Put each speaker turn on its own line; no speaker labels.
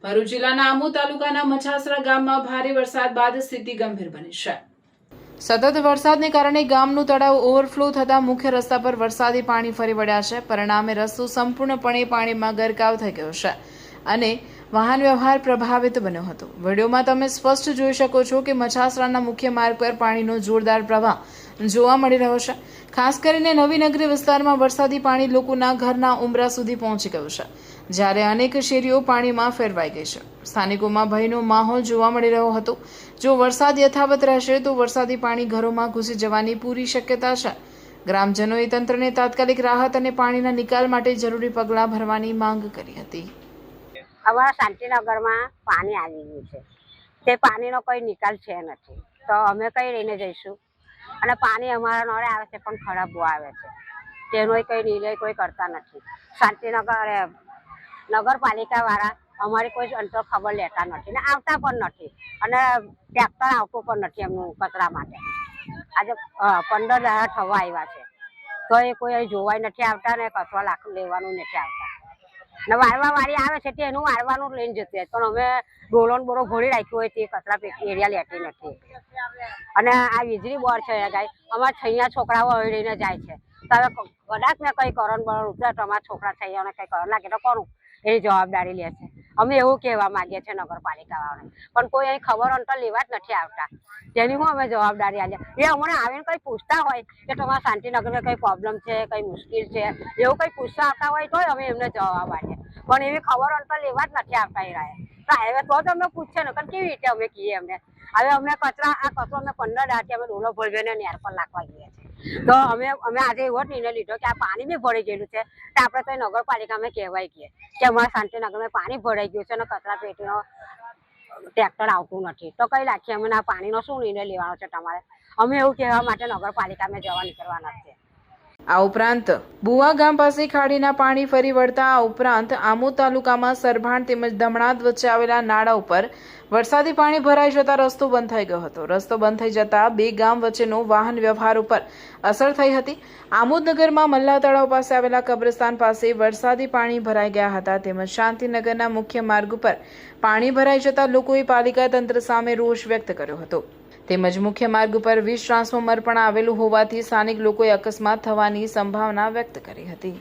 ભરૂચ જિલ્લાના આમોદ તાલુકાના મછાસરા ગામમાં ભારે વરસાદ બાદ સ્થિતિ ગંભીર બની છે। સતત વરસાદને કારણે ગામનું તળાવ ઓવરફ્લો થતા મુખ્ય રસ્તા પર વરસાદી પાણી ફરી વળ્યા છે। પરિણામે રસ્તો સંપૂર્ણપણે પાણીમાં ગરકાવ થઈ ગયો છે અને વાહન વ્યવહાર પ્રભાવિત બન્યો હતો। વિડીયોમાં તમે સ્પષ્ટ જોઈ શકો છો કે મછાસરાના મુખ્ય માર્ગ પર પાણીનો જોરદાર પ્રવાહ જોવા મળી રહ્યો છે। ખાસ કરીને નવીનગરી વિસ્તારમાં વરસાદી પાણી લોકોના ઘરના ઉંબરા સુધી પહોંચી ગયું છે, જ્યારે અનેક શેરીઓ પાણીમાં ફેરવાઈ ગઈ છે। સ્થાનિકોમાં ભયનો માહોલ જોવા મળી રહ્યો હતો। જો વરસાદ યથાવત રહેશે તો વરસાદી પાણી ઘરોમાં ઘૂસી જવાની પૂરી શક્યતા છે। ગ્રામજનોએ તંત્રને તાત્કાલિક રાહત અને પાણીના નિકાલ માટે જરૂરી પગલાં ભરવાની માંગ કરી હતી।
અમારા શાંતિનગરમાં પાણી આવી ગયું છે, તે પાણીનો કોઈ નિકાલ છે નથી, તો અમે કઈ લઈને જઈશું? અને પાણી અમારા નળે આવે છે પણ ખરાબ બહુ આવે છે, તેનો કોઈ નિર્ણય કોઈ કરતા નથી। શાંતિનગર નગરપાલિકાવાળા અમારી કોઈ અંતર ખબર લેતા નથી ને આવતા પણ નથી, અને ટ્રેક્ટર આવતું પણ નથી એમનું કચરા માટે। આજે 15 દાડા થવા આવ્યા છે તો એ કોઈ જોવાય નથી આવતા ને કચરો લેવાનું નથી આવતા, ને વારવા વાળી આવે છે તેનું વારવાનું લઈને જતી રહે, પણ અમે ડોલો ને બોરો ભરી રાખ્યું હોય તે કચરા પેટી એરિયા લેતી નથી। અને આ વીજળી બોર્ડ છે ગાય અમારા છૈયા છોકરાઓ હળીને જાય છે, તો હવે કદાચ મેં કઈ કરણ બરણ ઉતરે તો અમારા છોકરા છૈયાને કઈ કરણ લાગે તો કરું, એની જવાબદારી લે છે। અમે એવું કહેવા માંગીએ છીએ નગરપાલિકાવાળાને, પણ કોઈ અહીં ખબર અંતર લેવા જ નથી આવતા, તેની હું અમે જવાબદારી આલીએ। એ અમને આવીને કઈ પૂછતા હોય કે તમારા શાંતિનગરમાં કઈ પ્રોબ્લેમ છે, કઈ મુશ્કેલ છે, એવું કઈ પૂછતા આવતા હોય તો અમે એમને જવાબ આલીએ, પણ એવી ખબર અંતર લેવા જ નથી આવતા એ રહ્યા। તો હવે તો જ અમે પૂછીએ ને, પણ કેવી રીતે અમે કહીએ એમને? હવે અમે આ કચરો અમે 15 દાડાથી અમે ડોલો ભરવીને નેર પર નાખવા ગયા છે, તો અમે આજે એવો નિર્ણય લીધો કે આ પાણી બી ભરાઈ ગયેલું છે, તો આપણે તો નગરપાલિકામાં કહેવાય ગઈએ કે અમારા શાંતિનગરમાં પાણી ભરાઈ ગયું છે અને કચરા પેટીનો ટ્રેક્ટર આવતું નથી, તો કઈ રાખીએ અમે આ પાણીનો શું નિર્ણય લેવાનો છે તમારે? અમે એવું કહેવા માટે નગરપાલિકામાં જવા નીકળવાના છે।
આ ઉપરાંત બુવા ગામ પાસે ખાડીના પાણી ફરી વળતા આ ઉપરાંત આમોદ તાલુકામાં સરભાણ તેમજ દમણાદ વચ્ચે આવેલા નાળા ઉપર વરસાદી પાણી ભરાઈ જતા રસ્તો બંધ થઈ ગયો હતો। રસ્તો બંધ થઈ જતા બે ગામ વચ્ચેનો વાહન વ્યવહાર ઉપર અસર થઈ હતી। આમોદ નગરમાં મલ્લા તળાવ પાસે આવેલા કબ્રસ્તાન પાસે વરસાદી પાણી ભરાઈ ગયા હતા, તેમજ શાંતિનગરના મુખ્ય માર્ગ ઉપર પાણી ભરાઈ જતા લોકોએ પાલિકા તંત્ર સામે રોષ વ્યક્ત કર્યો હતો, તેમજ મુખ્ય માર્ગ ઉપર વીજ ટ્રાન્સફોર્મર પણ આવેલું હોવાથી સ્થાનિક લોકોએ અકસ્માત થવાની સંભાવના વ્યક્ત કરી હતી।